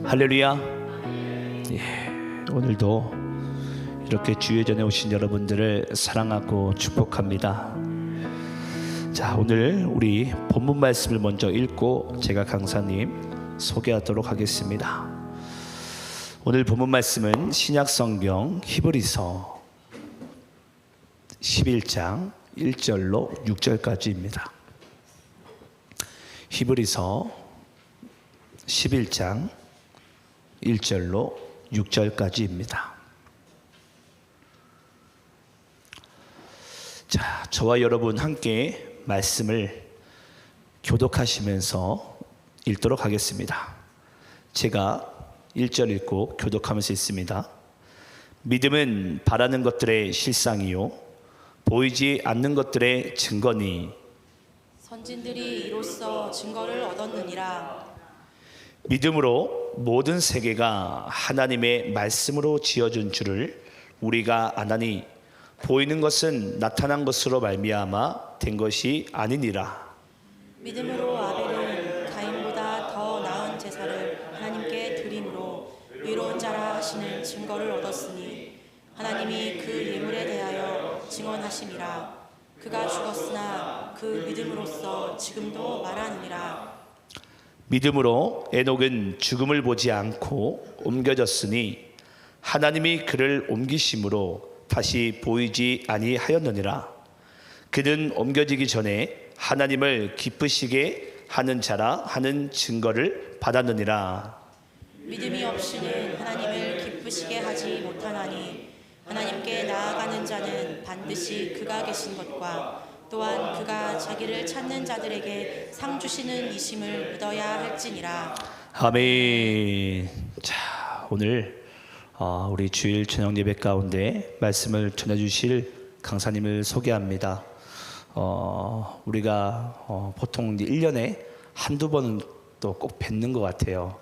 할렐루야. 오늘도 이렇게 주의 전에 오신 여러분들을 사랑하고 축복합니다. 자, 오늘 우리 본문 말씀을 먼저 읽고 제가 강사님 소개하도록 하겠습니다. 오늘 본문 말씀은 신약성경 히브리서 11장 1절로 6절까지입니다. 히브리서 11장 1절로 6절까지입니다. 자, 저와 여러분 함께 말씀을 교독하시면서 읽도록 하겠습니다. 제가 1절 읽고 교독하면서 읽습니다. 믿음은 바라는 것들의 실상이요 보이지 않는 것들의 증거니 선진들이 이로써 증거를 얻었느니라. 믿음으로 모든 세계가 하나님의 말씀으로 지어진 줄을 우리가 아나니 보이는 것은 나타난 것으로 말미암아 된 것이 아니니라. 믿음으로 아벨은 가인보다 더 나은 제사를 하나님께 드림으로 의로운 자라 하시는 증거를 얻었으니 하나님이 그 예물에 대하여 증언하심이라. 그가 죽었으나 그 믿음으로써 지금도 말하느니라. 믿음으로 에녹은 죽음을 보지 않고 옮겨졌으니 하나님이 그를 옮기심으로 다시 보이지 아니하였느니라. 그는 옮겨지기 전에 하나님을 기쁘시게 하는 자라 하는 증거를 받았느니라. 믿음이 없이는 하나님을 기쁘시게 하지 못하나니 하나님께 나아가는 자는 반드시 그가 계신 것과 또한 그가 자기를 찾는 자들에게 상 주시는 이심을 믿어야 할지니라. 아멘. 자, 오늘 우리 주일 저녁 예배 가운데 말씀을 전해주실 강사님을 소개합니다. 우리가 보통 1년에 한두 번은 또 꼭 뵙는 것 같아요.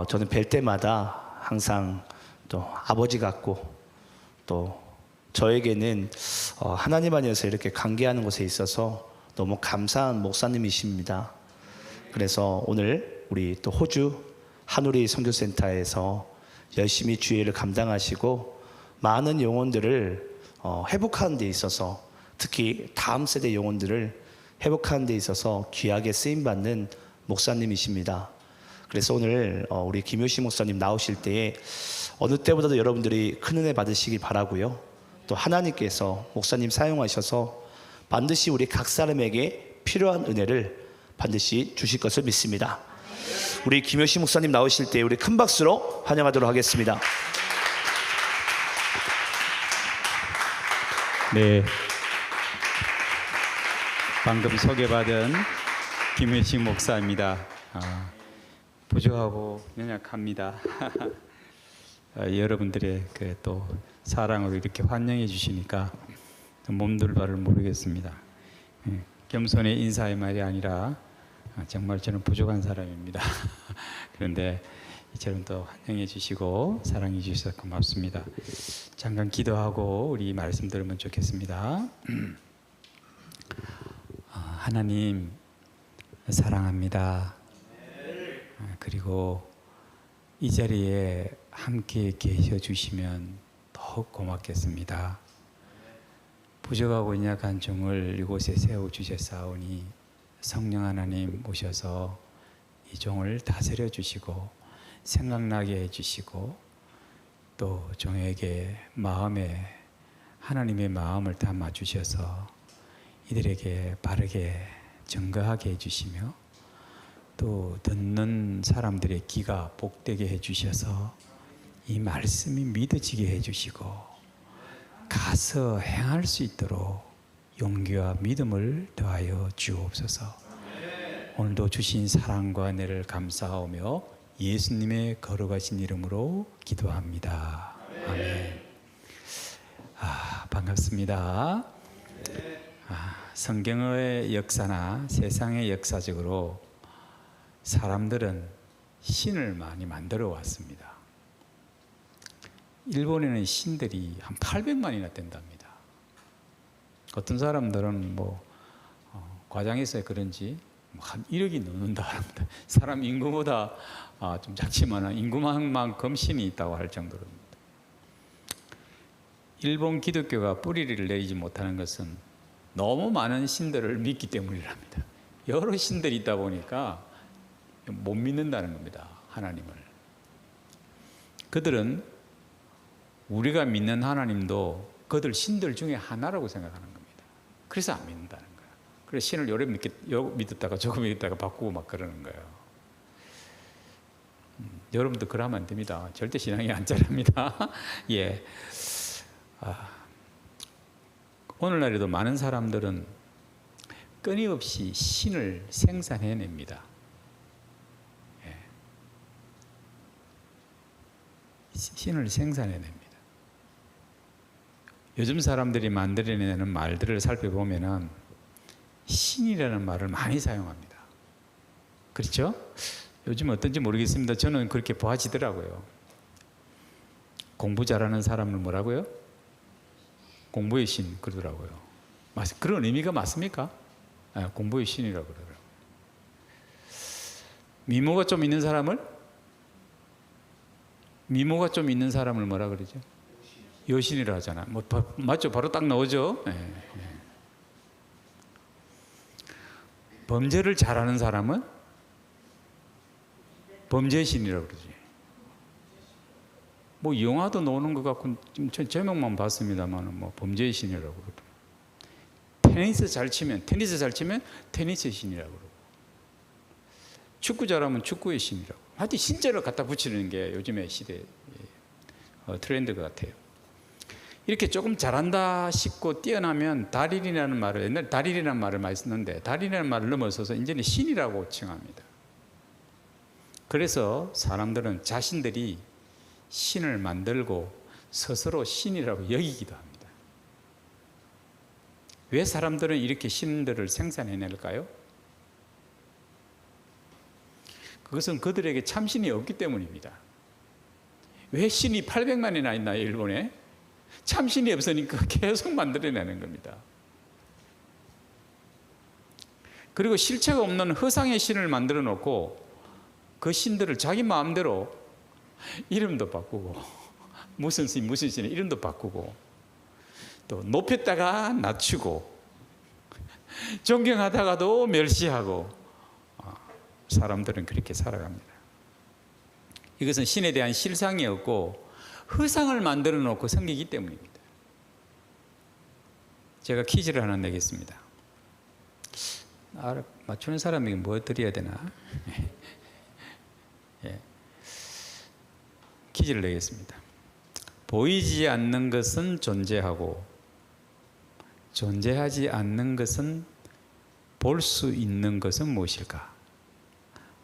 저는 뵐 때마다 항상 또 아버지 같고 또 저에게는 하나님 안에서 이렇게 관계하는 것에 있어서 너무 감사한 목사님이십니다. 그래서 오늘 우리 또 호주 한우리 선교센터에서 열심히 주일을 감당하시고 많은 영혼들을 회복하는 데 있어서 특히 다음 세대 영혼들을 회복하는 데 있어서 귀하게 쓰임받는 목사님이십니다. 그래서 오늘 우리 김효시 목사님 나오실 때에 어느 때보다도 여러분들이 큰 은혜 받으시기 바라고요. 또 하나님께서 목사님 사용하셔서 반드시 우리 각 사람에게 필요한 은혜를 반드시 주실 것을 믿습니다. 우리 김효시 목사님 나오실 때 우리 큰 박수로 환영하도록 하겠습니다. 네, 방금 소개받은 김효식 목사입니다. 부족하고 연약합니다. 여러분들의 또 사랑으로 이렇게 환영해 주시니까 몸둘 바를 모르겠습니다. 겸손의 인사의 말이 아니라 정말 저는 부족한 사람입니다. 그런데 이처럼 또 환영해 주시고 사랑해 주셔서 고맙습니다. 잠깐 기도하고 우리 말씀 들으면 좋겠습니다. 하나님 사랑합니다. 그리고 이 자리에 함께 계셔 주시면 더욱 고맙겠습니다. 부족하고 연약한 종을 이곳에 세워 주셨사오니 성령 하나님 오셔서 이 종을 다스려 주시고 생각나게 해 주시고 또 종에게 마음에 하나님의 마음을 담아 주셔서 이들에게 바르게 증거하게 해 주시며 또 듣는 사람들의 귀가 복되게 해 주셔서 이 말씀이 믿어지게 해 주시고 가서 행할 수 있도록 용기와 믿음을 더하여 주옵소서. 오늘도 주신 사랑과 은혜를 감사하며 예수님의 거룩하신 이름으로 기도합니다. 아멘. 반갑습니다. 성경의 역사나 세상의 역사적으로 사람들은 신을 많이 만들어 왔습니다. 일본에는 신들이 한 800만이나 된답니다. 어떤 사람들은 과장해서 그런지 한 1억이 넘는다 합니다. 사람 인구보다 좀 작지만 인구만큼 신이 있다고 할 정도로입니다. 일본 기독교가 뿌리를 내리지 못하는 것은 너무 많은 신들을 믿기 때문이랍니다. 여러 신들이 있다 보니까 못 믿는다는 겁니다. 하나님을. 그들은 우리가 믿는 하나님도 그들 신들 중에 하나라고 생각하는 겁니다. 그래서 안 믿는다는 거예요. 그래서 신을 요래 믿었다가 저거 믿었다가 바꾸고 막 그러는 거예요. 여러분도 그러면 안 됩니다. 절대 신앙이 안 자랍니다. 예. 오늘날에도 많은 사람들은 끊임없이 신을 생산해냅니다. 예. 신을 생산해냅니다. 요즘 사람들이 만들어내는 말들을 살펴보면 신이라는 말을 많이 사용합니다. 그렇죠? 요즘 어떤지 모르겠습니다. 저는 그렇게 보아지더라고요. 공부 잘하는 사람을 뭐라고요? 공부의 신 그러더라고요. 그런 의미가 맞습니까? 공부의 신이라고 그러더라고요. 미모가 좀 있는 사람을 뭐라 그러죠? 여신이라 하잖아. 맞죠? 바로 딱 나오죠. 범죄를 잘하는 사람은 범죄의 신이라고 그러지. 영화도 나오는 것 같고 제목만 봤습니다만 범죄의 신이라고 그러고, 테니스 잘 치면 테니스의 신이라고 그러고, 축구 잘하면 축구의 신이라고. 하여튼 신자를 갖다 붙이는 게 요즘의 시대 트렌드 같아요. 이렇게 조금 잘한다 싶고 뛰어나면 달인이라는 말을, 옛날에 달인이라는 말을 많이 썼는데 달인이라는 말을 넘어서서 이제는 신이라고 칭합니다. 그래서 사람들은 자신들이 신을 만들고 스스로 신이라고 여기기도 합니다. 왜 사람들은 이렇게 신들을 생산해낼까요? 그것은 그들에게 참신이 없기 때문입니다. 왜 신이 800만이나 있나요, 일본에? 참신이 없으니까 계속 만들어내는 겁니다. 그리고 실체가 없는 허상의 신을 만들어 놓고 그 신들을 자기 마음대로 이름도 바꾸고, 무슨 신 이름도 바꾸고, 또 높였다가 낮추고, 존경하다가도 멸시하고, 사람들은 그렇게 살아갑니다. 이것은 신에 대한 실상이 없고 허상을 만들어 놓고 섬기기 때문입니다. 제가 퀴즈를 하나 내겠습니다. 맞추는 사람에게 뭐 드려야 되나? 예. 퀴즈를 내겠습니다. 보이지 않는 것은 존재하고 존재하지 않는 것은 볼 수 있는 것은 무엇일까?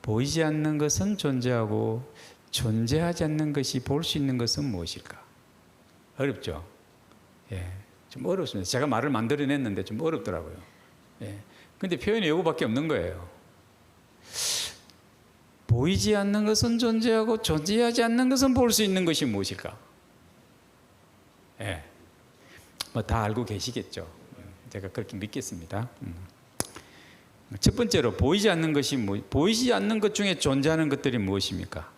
보이지 않는 것은 존재하고 존재하지 않는 것이 볼 수 있는 것은 무엇일까? 어렵죠? 예, 좀 어렵습니다. 제가 말을 만들어냈는데 좀 어렵더라고요. 예, 근데 표현이 요거밖에 없는 거예요. 보이지 않는 것은 존재하고 존재하지 않는 것은 볼 수 있는 것이 무엇일까? 예, 다 알고 계시겠죠? 제가 그렇게 믿겠습니다. 첫 번째로 보이지 않는 것이 보이지 않는 것 중에 존재하는 것들이 무엇입니까?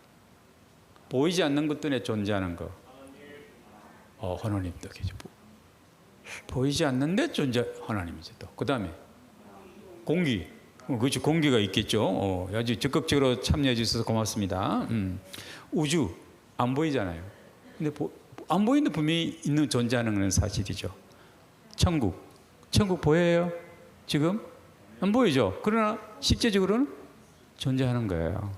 보이지 않는 것 중에 존재하는 것. 하나님도 계죠. 보이지 않는데 존재 하나님이죠. 또 그다음에 공기. 그렇죠. 공기가 있겠죠. 아주 적극적으로 참여해 주셔서 고맙습니다. 우주 안 보이잖아요. 근데 안 보이는데 분명히 있는 존재하는 건 사실이죠. 천국 보여요? 지금? 안 보이죠? 그러나 실제적으로는 존재하는 거예요.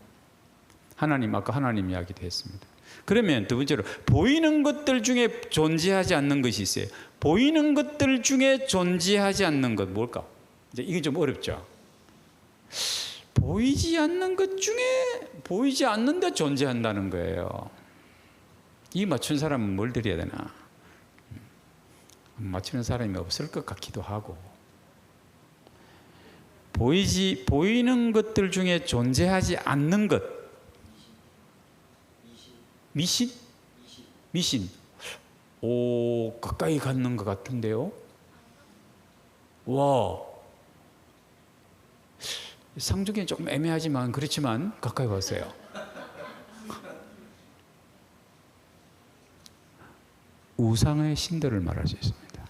하나님, 아까 하나님 이야기도 했습니다. 그러면 두 번째로 보이는 것들 중에 존재하지 않는 것이 있어요. 보이는 것들 중에 존재하지 않는 것 뭘까? 이제 이게 좀 어렵죠. 보이지 않는 것 중에 보이지 않는데 존재한다는 거예요. 이 맞춘 사람은 뭘 드려야 되나? 맞추는 사람이 없을 것 같기도 하고. 보이는 것들 중에 존재하지 않는 것. 미신? 가까이 갔는 것 같은데요. 와, 상주기는 조금 애매하지만 그렇지만 가까이 봤어요. 우상의 신들을 말할 수 있습니다.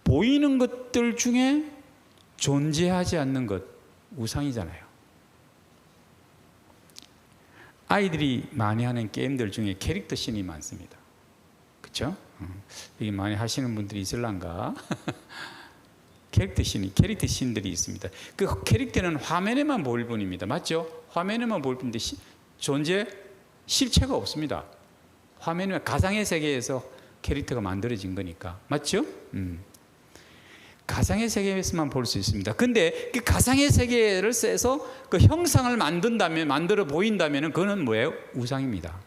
보이는 것들 중에 존재하지 않는 것, 우상이잖아요. 아이들이 많이 하는 게임들 중에 캐릭터 신이 많습니다. 그렇죠? 이게 많이 하시는 분들이 있을란가? 캐릭터 신들이 있습니다. 그 캐릭터는 화면에만 보일 뿐입니다. 맞죠? 화면에만 보일 뿐인데 존재 실체가 없습니다. 화면에 가상의 세계에서 캐릭터가 만들어진 거니까. 맞죠? 가상의 세계에서만 볼 수 있습니다. 근데 그 가상의 세계를 써서 그 형상을 만들어 보인다면 그거는 뭐예요? 우상입니다.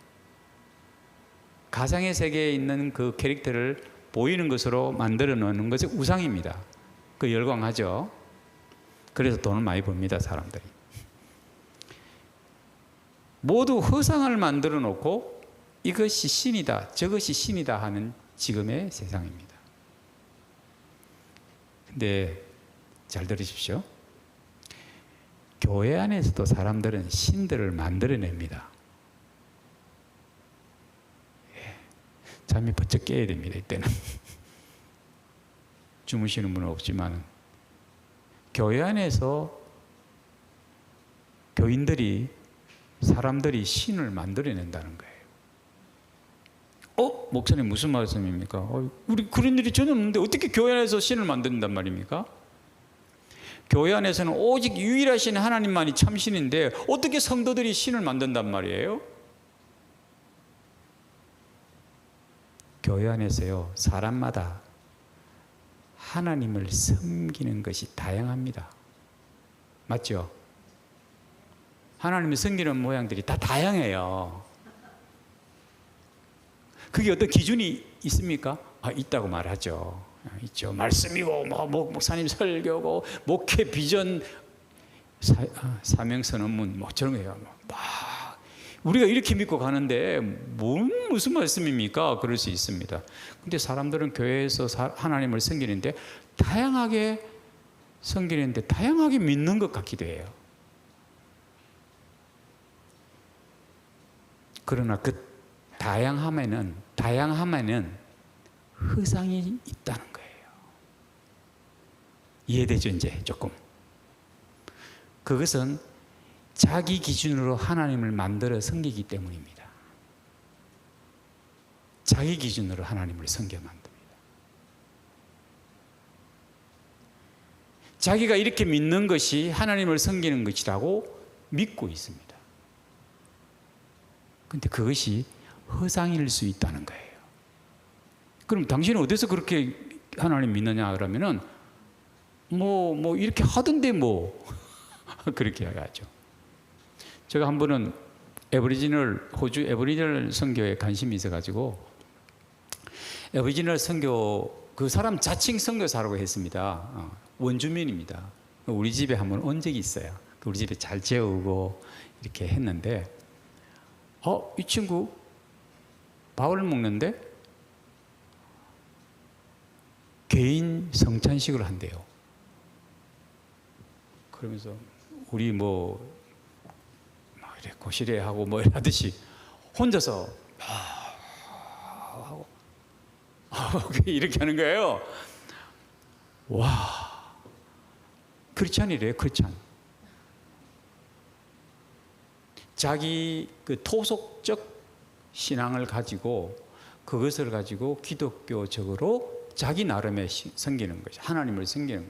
가상의 세계에 있는 그 캐릭터를 보이는 것으로 만들어 놓는 것이 우상입니다. 그 열광하죠. 그래서 돈을 많이 법니다, 사람들이. 모두 허상을 만들어 놓고 이것이 신이다, 저것이 신이다 하는 지금의 세상입니다. 근데 잘 들으십시오. 교회 안에서도 사람들은 신들을 만들어냅니다. 잠이 번쩍 깨야 됩니다, 이때는. 주무시는 분은 없지만 교회 안에서 교인들이 사람들이 신을 만들어낸다는 거예요. 목사님 무슨 말씀입니까? 우리 그런 일이 전혀 없는데 어떻게 교회 안에서 신을 만든단 말입니까? 교회 안에서는 오직 유일하신 하나님만이 참신인데 어떻게 성도들이 신을 만든단 말이에요? 교회 안에서요, 사람마다 하나님을 섬기는 것이 다양합니다. 맞죠? 하나님을 섬기는 모양들이 다 다양해요. 그게 어떤 기준이 있습니까? 있다고 말하죠. 있죠. 말씀이고, 목사님 설교고, 목회 비전, 사명선 업문, 저런 거예요. 우리가 이렇게 믿고 가는데, 무슨 말씀입니까? 그럴 수 있습니다. 근데 사람들은 교회에서 하나님을 섬기는데, 다양하게 섬기는데, 다양하게 믿는 것 같기도 해요. 그러나 그 다양함에는 허상이 있다는 거예요. 이해되죠, 이제 조금? 그것은 자기 기준으로 하나님을 만들어 섬기기 때문입니다. 자기 기준으로 하나님을 섬겨 만듭니다. 자기가 이렇게 믿는 것이 하나님을 섬기는 것이라고 믿고 있습니다. 그런데 그것이 허상일 수 있다는 거예요. 그럼 당신은 어디서 그렇게 하나님 믿느냐 그러면은 뭐 이렇게 하던데 그렇게 하죠. 제가 한 번은 호주 애버리지널 선교에 관심이 있어가지고 애버리지널 선교 그 사람 자칭 선교사라고 했습니다. 원주민입니다. 우리 집에 한번 온 적이 있어요. 우리 집에 잘 재우고 이렇게 했는데 이 친구 밥을 먹는데 개인 성찬식을 한대요. 그러면서 우리 이렇게 고시래 하고 하듯이 혼자서 하고 이렇게 하는 거예요. 와, 크리스찬이래요, 크리스찬. 자기 그 토속적 신앙을 가지고 그것을 가지고 기독교적으로 자기 나름의 섬기는 것이 하나님을 섬기는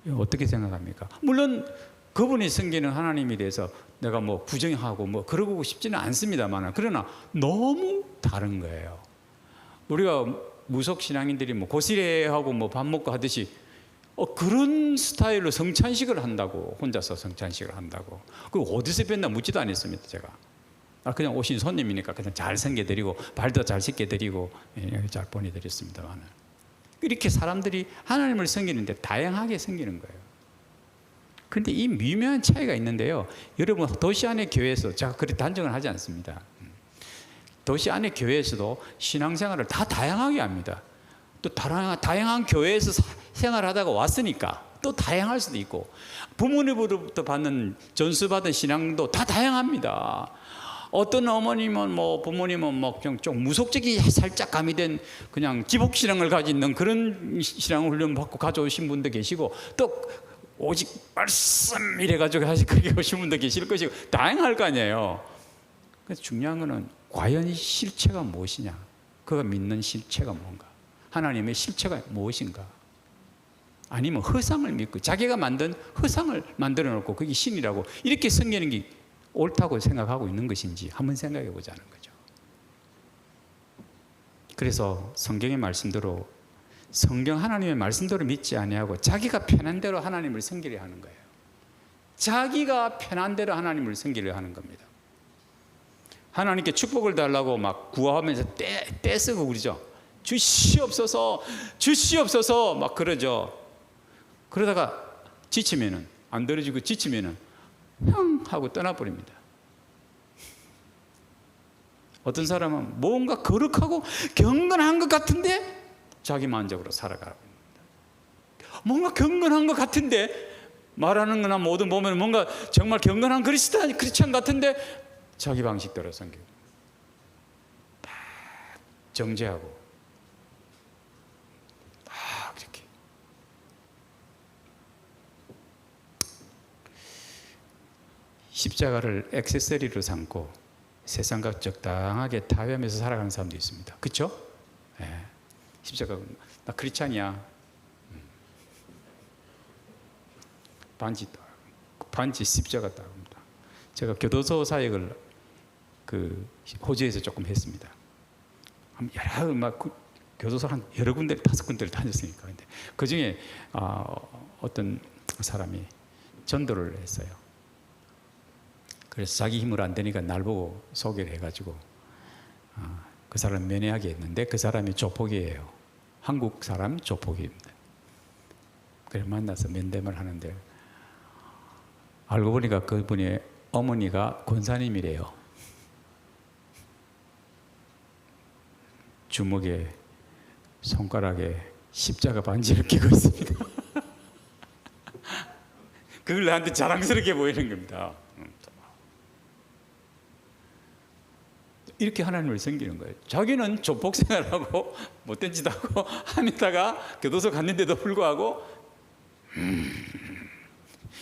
거라고. 어떻게 생각합니까? 물론 그분이 섬기는 하나님에 대해서 내가 부정하고 그러고 싶지는 않습니다만 그러나 너무 다른 거예요. 우리가 무속 신앙인들이 고시래하고 밥 먹고 하듯이 그런 스타일로 성찬식을 한다고, 혼자서 성찬식을 한다고. 그거 어디서 뵀나 묻지도 않았습니다, 제가. 그냥 오신 손님이니까 그냥 잘 섬겨드리고, 발도 잘 씻겨드리고, 잘 보내드렸습니다만. 이렇게 사람들이 하나님을 섬기는데 다양하게 섬기는 거예요. 그런데 이 미묘한 차이가 있는데요. 여러분, 도시 안의 교회에서, 제가 그렇게 단정을 하지 않습니다. 도시 안의 교회에서도 신앙생활을 다 다양하게 합니다. 또 다양한 교회에서 생활하다가 왔으니까 또 다양할 수도 있고, 부모님으로부터 받는 전수받은 신앙도 다 다양합니다. 어떤 어머님은 뭐 부모님은 뭐 그냥 좀 무속적인 살짝 가미된 그냥 기복 신앙을 가지고 있는 그런 신앙 훈련 받고 가져오신 분도 계시고, 또 오직 말씀 이래 가지고 그렇게 오신 분도 계실 것이고, 다양할 거 아니에요. 그래서 중요한 거는 과연 이 실체가 무엇이냐, 그가 믿는 실체가 뭔가, 하나님의 실체가 무엇인가, 아니면 허상을 믿고 자기가 만든 허상을 만들어 놓고 그게 신이라고 이렇게 섬기는 게 옳다고 생각하고 있는 것인지 한번 생각해 보자는 거죠. 그래서 성경의 말씀대로, 성경 하나님의 말씀대로 믿지 아니하고 자기가 편한 대로 하나님을 섬기려 하는 거예요. 자기가 편한 대로 하나님을 섬기려 하는 겁니다. 하나님께 축복을 달라고 막 구하면서 떼쓰고 그러죠. 주시옵소서, 주시옵소서 막 그러죠. 그러다가 지치면은, 안 들어주고 지치면은 형 하고 떠나버립니다. 어떤 사람은 뭔가 거룩하고 경건한 것 같은데 자기 만족으로 살아가고 있습니다. 뭔가 경건한 것 같은데, 말하는 거나 모든 보면 뭔가 정말 경건한 크리스찬 같은데 자기 방식대로 섬기고, 딱 정죄하고 딱 이렇게. 십자가를 액세서리로 삼고 세상과 적당하게 타협하면서 살아가는 사람도 있습니다. 그렇죠? 네. 십자가, 나 크리스찬이야. 반지 십자가 따릅니다. 제가 교도소 사역을 호주에서 조금 했습니다. 여러 교도소 한 여러 군데, 5군데를 다녔으니까. 근데 그 중에 어떤 사람이 전도를 했어요. 그래서 자기 힘으로 안 되니까 날 보고 소개를 해가지고 그 사람 면회하게 했는데, 그 사람이 조폭이에요. 한국 사람 조폭입니다. 그래서 만나서 면담을 하는데 알고 보니까 그분의 어머니가 권사님이래요. 주먹에 손가락에 십자가 반지를 끼고 있습니다. 그걸 나한테 자랑스럽게 보이는 겁니다. 이렇게 하나님을 섬기는 거예요. 자기는 조폭 생활하고 못된 짓 하고 하다가 교도소 갔는데도 불구하고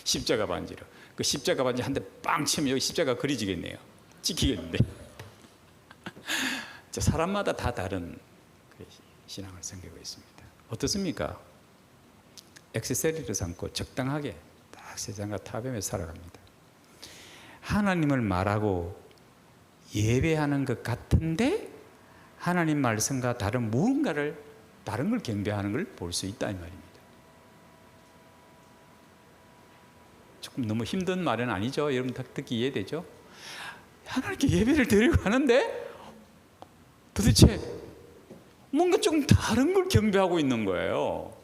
십자가 반지로, 그 십자가 반지 한 대 빵 치면 여기 십자가 그려지겠네요. 찍히겠는데. 사람마다 다 다른 신앙을 섬기고 있습니다. 어떻습니까? 액세서리를 삼고 적당하게 딱 세상과 타협하며 살아갑니다. 하나님을 말하고 예배하는 것 같은데 하나님 말씀과 다른 무언가를, 다른 걸 경배하는 걸 볼 수 있다 이 말입니다. 조금 너무 힘든 말은 아니죠? 여러분 듣기 이해되죠? 하나님께 예배를 드리고 하는데 도대체 뭔가 좀 다른 걸 경배하고 있는 거예요.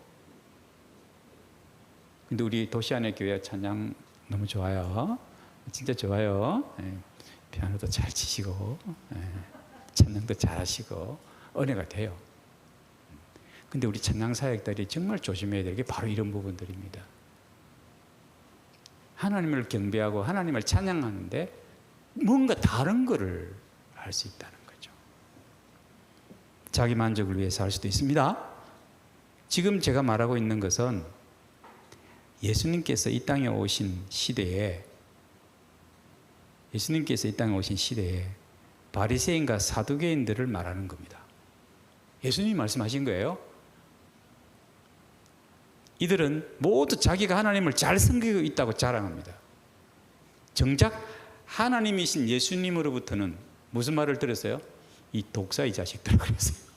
근데 우리 도시안의 교회 찬양 너무 좋아요. 진짜 좋아요. 피아노도 잘 치시고 찬양도 잘 하시고 은혜가 돼요. 근데 우리 찬양 사역들이 정말 조심해야 될 게 바로 이런 부분들입니다. 하나님을 경배하고 하나님을 찬양하는데 뭔가 다른 거를 할 수 있다는 거죠. 자기 만족을 위해서 할 수도 있습니다. 지금 제가 말하고 있는 것은 예수님께서 이 땅에 오신 시대에, 바리새인과 사두개인들을 말하는 겁니다. 예수님이 말씀하신 거예요. 이들은 모두 자기가 하나님을 잘 섬기고 있다고 자랑합니다. 정작 하나님이신 예수님으로부터는 무슨 말을 들었어요? 이 독사의 자식들아 그랬어요.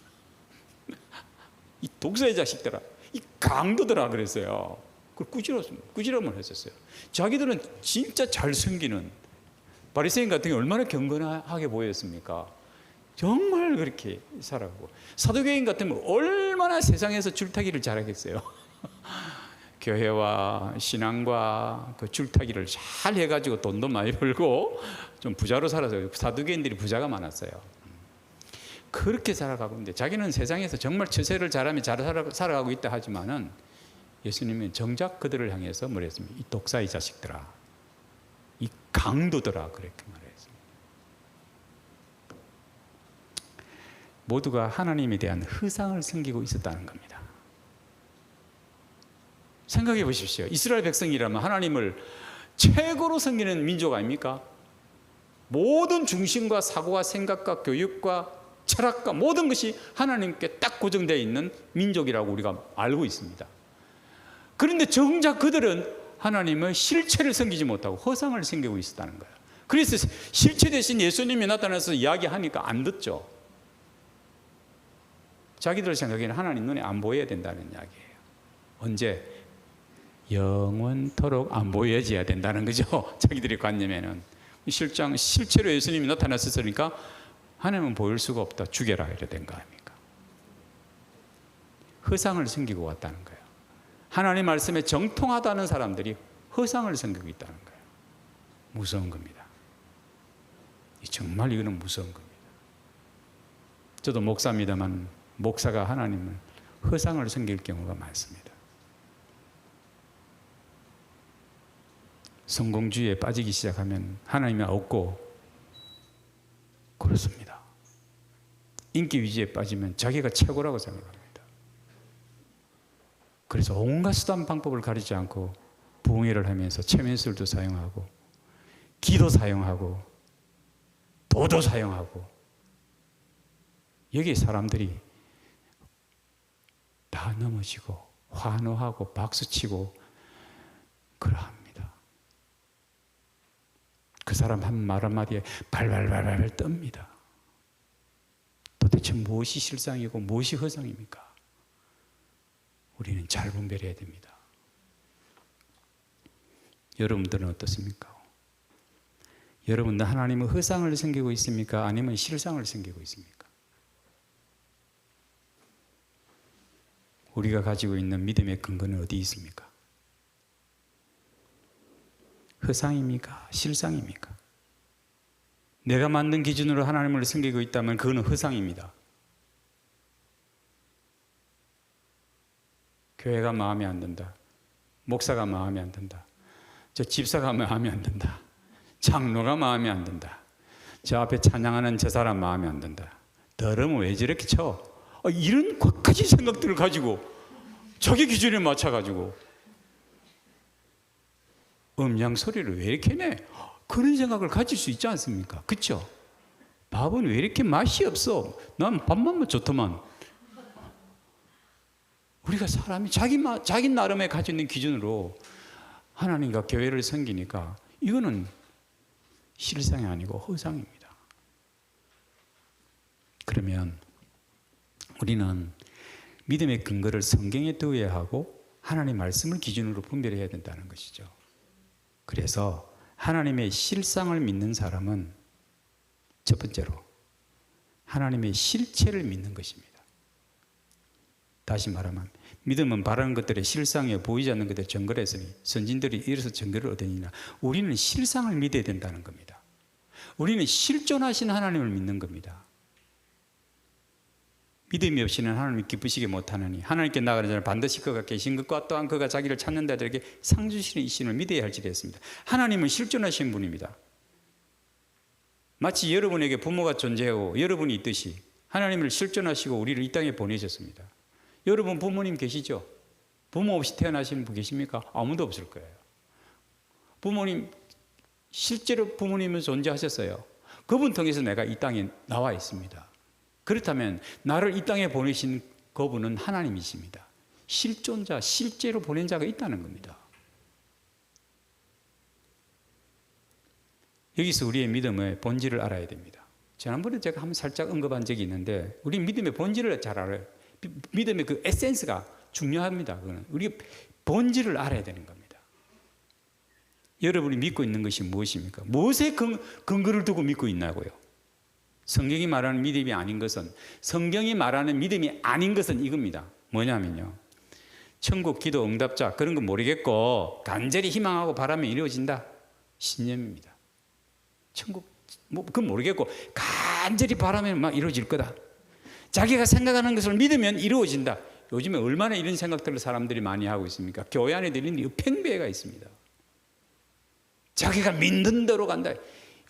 이 독사의 자식들아, 이 강도들아 그랬어요. 그걸 꾸지람을 했었어요. 자기들은 진짜 잘 섬기는, 바리새인 같은 게 얼마나 경건하게 보였습니까? 정말 그렇게 살았고, 사두개인 같으면 얼마나 세상에서 줄타기를 잘하겠어요. 교회와 신앙과 그 줄타기를 잘 해가지고 돈도 많이 벌고 좀 부자로 살았어요. 사두개인들이 부자가 많았어요. 그렇게 살아가고 있는데 자기는 세상에서 정말 처세를 잘하며 잘 살아가고 있다 하지만은 예수님은 정작 그들을 향해서 뭐랬습니까? 이 독사의 자식들아, 이 강도들아, 그렇게 말했습니다. 모두가 하나님에 대한 허상을 섬기고 있었다는 겁니다. 생각해 보십시오. 이스라엘 백성이라면 하나님을 최고로 섬기는 민족 아닙니까? 모든 중심과 사고와 생각과 교육과 철학과 모든 것이 하나님께 딱 고정되어 있는 민족이라고 우리가 알고 있습니다. 그런데 정작 그들은 하나님의 실체를 섬기지 못하고 허상을 섬기고 있었다는 거예요. 그래서 실체 대신 예수님이 나타나서 이야기하니까 안 듣죠. 자기들 생각에는 하나님 눈에 안 보여야 된다는 이야기예요. 언제? 영원토록 안 보여져야 된다는 거죠. 자기들의 관념에는. 실제로 예수님이 나타났으니까 하나님은 보일 수가 없다. 죽여라 이래 된 거 아닙니까? 허상을 섬기고 왔다는 거예요. 하나님 말씀에 정통하다는 사람들이 허상을 섬기고 있다는 거예요. 무서운 겁니다. 정말 이거는 무서운 겁니다. 저도 목사입니다만 목사가 하나님을 허상을 섬길 경우가 많습니다. 성공주의에 빠지기 시작하면 하나님이 없고 그렇습니다. 인기 위주에 빠지면 자기가 최고라고 생각합니다. 그래서 온갖 수단 방법을 가리지 않고 부흥회를 하면서 체면술도 사용하고 기도 사용하고 도도 사용하고 여기 사람들이 다 넘어지고 환호하고 박수치고 그러합니다. 그 사람 한 말 한마디에 발발발발 떱니다. 도대체 무엇이 실상이고 무엇이 허상입니까? 우리는 잘 분별해야 됩니다. 여러분들은 어떻습니까? 여러분들 하나님은 허상을 섬기고 있습니까? 아니면 실상을 섬기고 있습니까? 우리가 가지고 있는 믿음의 근거는 어디 있습니까? 허상입니까? 실상입니까? 내가 만든 기준으로 하나님을 섬기고 있다면 그거는 허상입니다. 교회가 마음에 안 든다. 목사가 마음에 안 든다. 저 집사가 마음에 안 든다. 장로가 마음에 안 든다. 저 앞에 찬양하는 저 사람 마음에 안 든다. 더러면 왜 저렇게 쳐? 이런 갖가지 생각들을 가지고 자기 기준에 맞춰가지고 음양 소리를 왜 이렇게 내? 그런 생각을 가질 수 있지 않습니까? 그렇죠? 밥은 왜 이렇게 맛이 없어? 난 밥만 좋더만. 우리가 사람이 자기 나름에 가지고 있는 기준으로 하나님과 교회를 섬기니까 이거는 실상이 아니고 허상입니다. 그러면 우리는 믿음의 근거를 성경에 두어야 하고 하나님의 말씀을 기준으로 분별해야 된다는 것이죠. 그래서 하나님의 실상을 믿는 사람은 첫 번째로 하나님의 실체를 믿는 것입니다. 다시 말하면 믿음은 바라는 것들의 실상에 보이지 않는 것들의 증거를 했으니 선진들이 이래서 증거를 얻으니라. 우리는 실상을 믿어야 된다는 겁니다. 우리는 실존하신 하나님을 믿는 겁니다. 믿음이 없이는 하나님이 기쁘시게 못하느니 하나님께 나가는 자는 반드시 그가 계신 것과 또한 그가 자기를 찾는 자들에게 상 주시는 이 신을 믿어야 할지 됐습니다. 하나님은 실존하신 분입니다. 마치 여러분에게 부모가 존재하고 여러분이 있듯이 하나님을 실존하시고 우리를 이 땅에 보내셨습니다. 여러분 부모님 계시죠? 부모 없이 태어나시는 분 계십니까? 아무도 없을 거예요. 부모님 실제로 부모님은 존재하셨어요. 그분 통해서 내가 이 땅에 나와 있습니다. 그렇다면 나를 이 땅에 보내신 그분은 하나님이십니다. 실존자, 실제로 보낸 자가 있다는 겁니다. 여기서 우리의 믿음의 본질을 알아야 됩니다. 지난번에 제가 한번 살짝 언급한 적이 있는데 우리 믿음의 본질을 잘 알아요. 믿음의 그 에센스가 중요합니다. 그거는 우리 본질을 알아야 되는 겁니다. 여러분이 믿고 있는 것이 무엇입니까? 무엇에 근거를 두고 믿고 있나고요? 성경이 말하는 믿음이 아닌 것은 성경이 말하는 믿음이 아닌 것은 이겁니다. 뭐냐면요. 천국 기도 응답자 그런 건 모르겠고 간절히 희망하고 바라면 이루어진다. 신념입니다. 천국 그건 모르겠고 간절히 바라면 막 이루어질 거다. 자기가 생각하는 것을 믿으면 이루어진다. 요즘에 얼마나 이런 생각들을 사람들이 많이 하고 있습니까? 교회 안에 들리는 팽배가 있습니다. 자기가 믿는 대로 간다.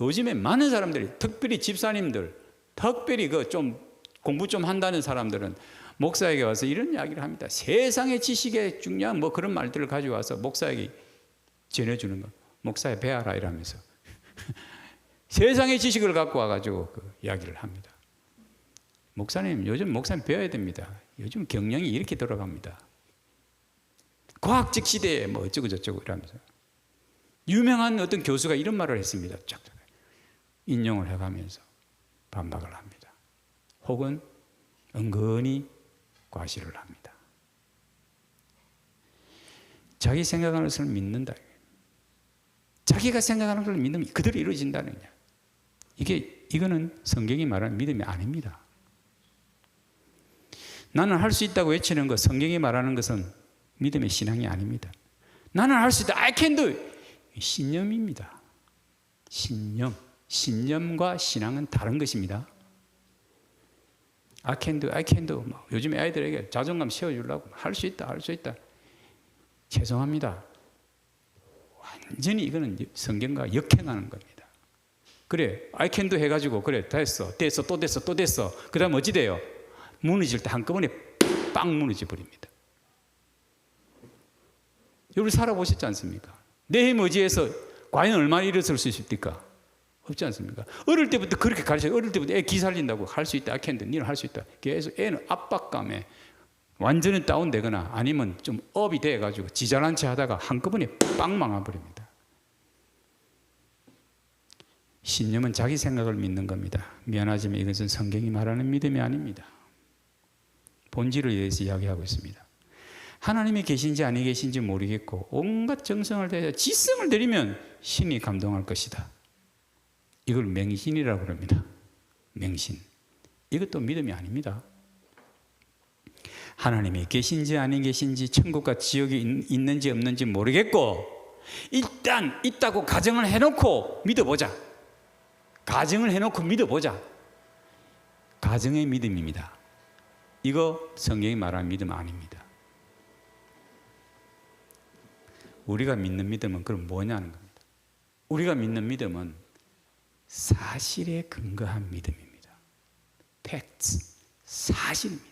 요즘에 많은 사람들이, 특별히 집사님들, 특별히 그 좀 공부 좀 한다는 사람들은 목사에게 와서 이런 이야기를 합니다. 세상의 지식에 중요한 뭐 그런 말들을 가지고 와서 목사에게 전해주는 거. 목사에 배워라 이러면서 세상의 지식을 갖고 와가지고 그 이야기를 합니다. 목사님, 요즘 목사님 배워야 됩니다. 요즘 경영이 이렇게 돌아갑니다. 과학적 시대에 뭐 어쩌고 저쩌고 이러면서 유명한 어떤 교수가 이런 말을 했습니다. 쫙 인용을 해가면서 반박을 합니다. 혹은 은근히 과시를 합니다. 자기 생각하는 것을 믿는다. 자기가 생각하는 걸 믿으면 그대로 이루어진다는 거야. 이거는 성경이 말하는 믿음이 아닙니다. 나는 할 수 있다고 외치는 것, 성경이 말하는 것은 믿음의 신앙이 아닙니다. 나는 할 수 있다, I can do it. 신념입니다. 신념. 신념과 신앙은 다른 것입니다. I can do, I can do. 요즘 아이들에게 자존감 세워주려고 할 수 있다, 할 수 있다. 죄송합니다. 완전히 이거는 성경과 역행하는 겁니다. 그래, I can do 해가지고 그래, 됐어, 됐어, 또 됐어, 또 됐어. 그 다음 어찌 돼요? 무너질 때 한꺼번에 빵 무너져 버립니다. 여러분 살아보셨지 않습니까? 내 힘 의지해서 과연 얼마나 일어설 수 있습니까? 없지 않습니까? 어릴 때부터 그렇게 가르쳐요. 어릴 때부터 애 기 살린다고 할 수 있다, I can do, 너는 할 수 있다. 계속 애는 압박감에 완전히 다운되거나 아니면 좀 업이 돼가지고 지잘한 채 하다가 한꺼번에 빵 망해버립니다. 신념은 자기 생각을 믿는 겁니다. 미안하지만 이것은 성경이 말하는 믿음이 아닙니다. 본질을 위해서 이야기하고 있습니다. 하나님이 계신지 아니 계신지 모르겠고 온갖 정성을 다해서 지성을 들이면 신이 감동할 것이다. 이걸 맹신이라고 합니다. 맹신. 이것도 믿음이 아닙니다. 하나님이 계신지 아니 계신지 천국과 지옥이 있는지 없는지 모르겠고 일단 있다고 가정을 해놓고 믿어보자. 가정을 해놓고 믿어보자. 가정의 믿음입니다. 이거 성경이 말하는 믿음 아닙니다. 우리가 믿는 믿음은 그럼 뭐냐는 겁니다. 우리가 믿는 믿음은 사실에 근거한 믿음입니다. 팩트, 사실입니다.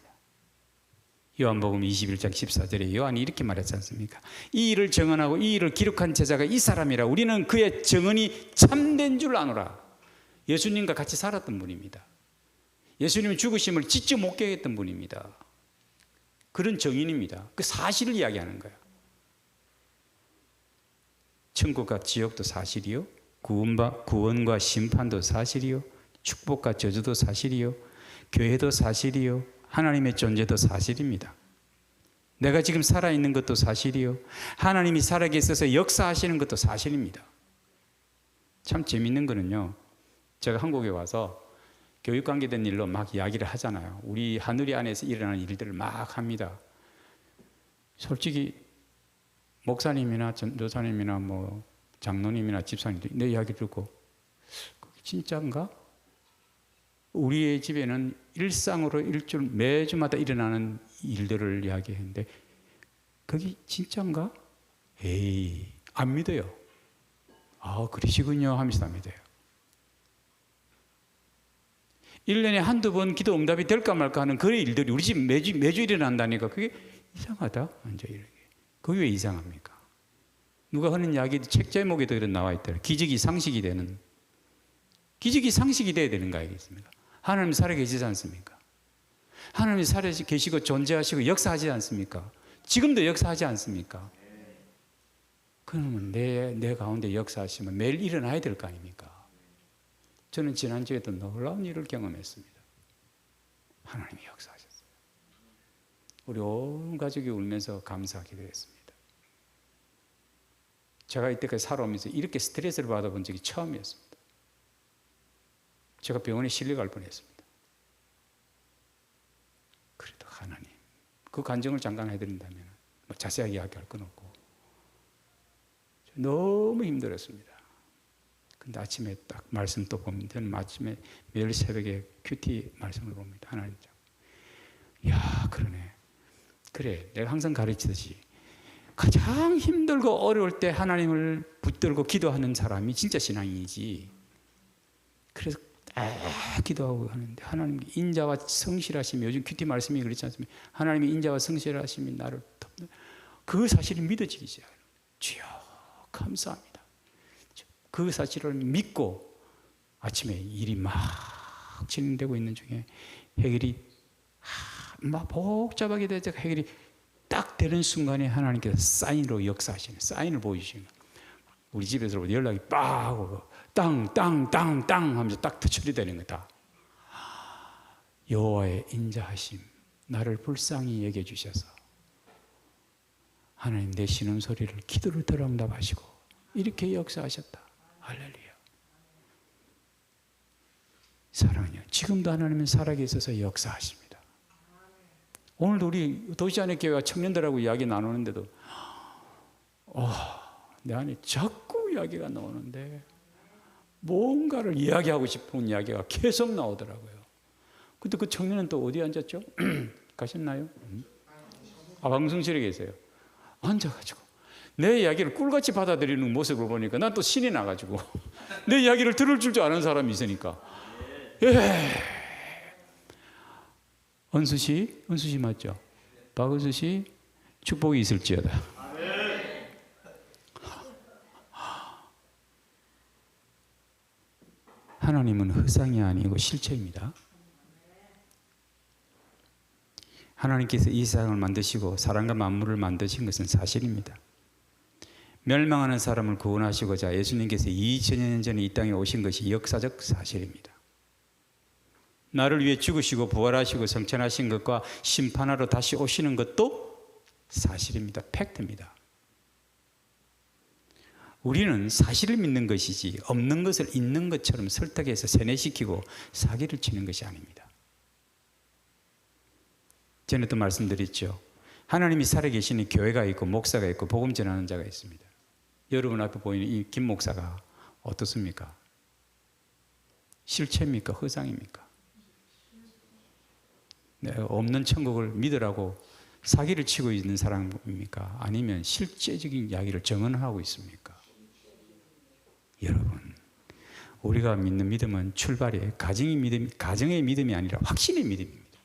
요한복음 21장 14절에 요한이 이렇게 말했지 않습니까? 이 일을 정언하고 이 일을 기록한 제자가 이 사람이라. 우리는 그의 정언이 참된 줄 아노라. 예수님과 같이 살았던 분입니다. 예수님의 죽으심을 직접 목격했던 분입니다. 그런 정인입니다. 그 사실을 이야기하는 거예요. 천국과 지옥도 사실이요, 구원과 심판도 사실이요, 축복과 저주도 사실이요, 교회도 사실이요, 하나님의 존재도 사실입니다. 내가 지금 살아있는 것도 사실이요, 하나님이 살아계셔서 역사하시는 것도 사실입니다. 참 재밌는 거는요, 제가 한국에 와서 교육 관계된 일로 막 이야기를 하잖아요. 우리 하늘이 안에서 일어나는 일들을 막 합니다. 솔직히 목사님이나 전도사님이나 뭐 장로님이나 집사님들 내 이야기 듣고 그게 진짜인가? 우리의 집에는 일상으로 일주일 매주마다 일어나는 일들을 이야기했는데 그게 진짜인가? 에이, 안 믿어요. 아, 그러시군요 하면서 안 믿어요. 1년에 한두 번 기도 응답이 될까 말까 하는 그런 일들이 우리 집 매주 일어난다니까 그게 이상하다. 완전 이렇게. 그게 왜 이상합니까? 누가 하는 이야기 책 제목에도 이런 나와 있더라. 기적이 상식이 되는. 기적이 상식이 돼야 되는 거 아니겠습니까? 하나님 살아계시지 않습니까? 하나님이 살아계시고 존재하시고 역사하지 않습니까? 지금도 역사하지 않습니까? 그러면 내 가운데 역사하시면 매일 일어나야 될 거 아닙니까? 저는 지난주에도 놀라운 일을 경험했습니다. 하나님이 역사하셨어요. 우리 온 가족이 울면서 감사하기도 했습니다. 제가 이때까지 살아오면서 이렇게 스트레스를 받아본 적이 처음이었습니다. 제가 병원에 실려갈 뻔했습니다. 그래도 하나님, 그 간증을 잠깐 해드린다면 뭐 자세하게 이야기할 건 없고 너무 힘들었습니다. 근데 아침에 딱 말씀 또 보면 저는 아침에 매일 새벽에 큐티 말씀을 봅니다. 하나님 야, 그러네. 그래, 내가 항상 가르치듯이 가장 힘들고 어려울 때 하나님을 붙들고 기도하는 사람이 진짜 신앙이지. 그래서 기도하고 하는데 하나님 인자와 성실하심이, 요즘 큐티 말씀이 그렇지 않습니까? 하나님의 인자와 성실하심이 나를 덮는, 그 사실이 믿어지기 시작해요. 주여 감사합니다. 그 사실을 믿고 아침에 일이 막 진행되고 있는 중에 해결이 막 복잡하게 되자 해결이 딱 되는 순간에 하나님께서 사인으로 역사하시는, 사인을 보여주시는 거예요. 우리 집에서 연락이 빡 오고 땅 하면서 딱 처리되는 거다. 여호와의 인자하심, 나를 불쌍히 여겨주셔서 하나님 내 신음소리를, 기도를 들어 응답하시고 이렇게 역사하셨다. 할렐루야. 사랑하냐, 지금도 하나님은 살아계셔서 역사하십니다. 오늘도 우리 도시안의 교회와 청년들하고 이야기 나누는데도 내 안에 자꾸 이야기가 나오는데 뭔가를 이야기하고 싶은 이야기가 계속 나오더라고요. 근데 그 청년은 또 어디 앉았죠? 가셨나요? 방송실에 계세요. 앉아가지고 내 이야기를 꿀같이 받아들이는 모습을 보니까 난 또 신이 나가지고 내 이야기를 들을 줄 아는 사람이 있으니까. 은수 씨 맞죠? 박은수 씨 축복이 있을지어다. 하나님은 허상이 아니고 실체입니다. 하나님께서 이 세상을 만드시고 사람과 만물을 만드신 것은 사실입니다. 멸망하는 사람을 구원하시고자 예수님께서 2000년 전에 이 땅에 오신 것이 역사적 사실입니다. 나를 위해 죽으시고 부활하시고 성천하신 것과 심판하러 다시 오시는 것도 사실입니다. 팩트입니다. 우리는 사실을 믿는 것이지 없는 것을 있는 것처럼 설득해서 세뇌시키고 사기를 치는 것이 아닙니다. 전에도 말씀드렸죠. 하나님이 살아계시니 교회가 있고 목사가 있고 복음 전하는 자가 있습니다. 여러분 앞에 보이는 이 김 목사가 어떻습니까? 실체입니까? 허상입니까? 내가 없는 천국을 믿으라고 사기를 치고 있는 사람입니까? 아니면 실제적인 이야기를 정언하고 있습니까? 여러분, 우리가 믿는 믿음은 출발이 가정의 믿음이 아니라 확신의 믿음입니다.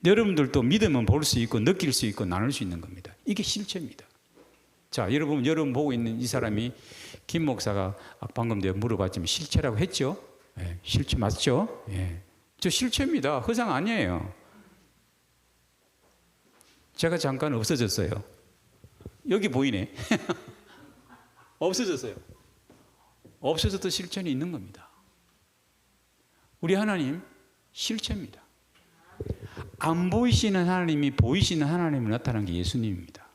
여러분들도 믿음은 볼 수 있고 느낄 수 있고 나눌 수 있는 겁니다. 이게 실체입니다. 자, 여러분 보고 있는 이 사람이 김 목사가 방금 내가 물어봤지만 실체라고 했죠? 네, 실체 맞죠? 네. 저 실체입니다. 허상 아니에요. 제가 잠깐 없어졌어요. 여기 보이네. 없어졌어요. 없어져도 실체는 있는 겁니다. 우리 하나님 실체입니다. 안 보이시는 하나님이 보이시는 하나님을 나타난 게 예수님입니다.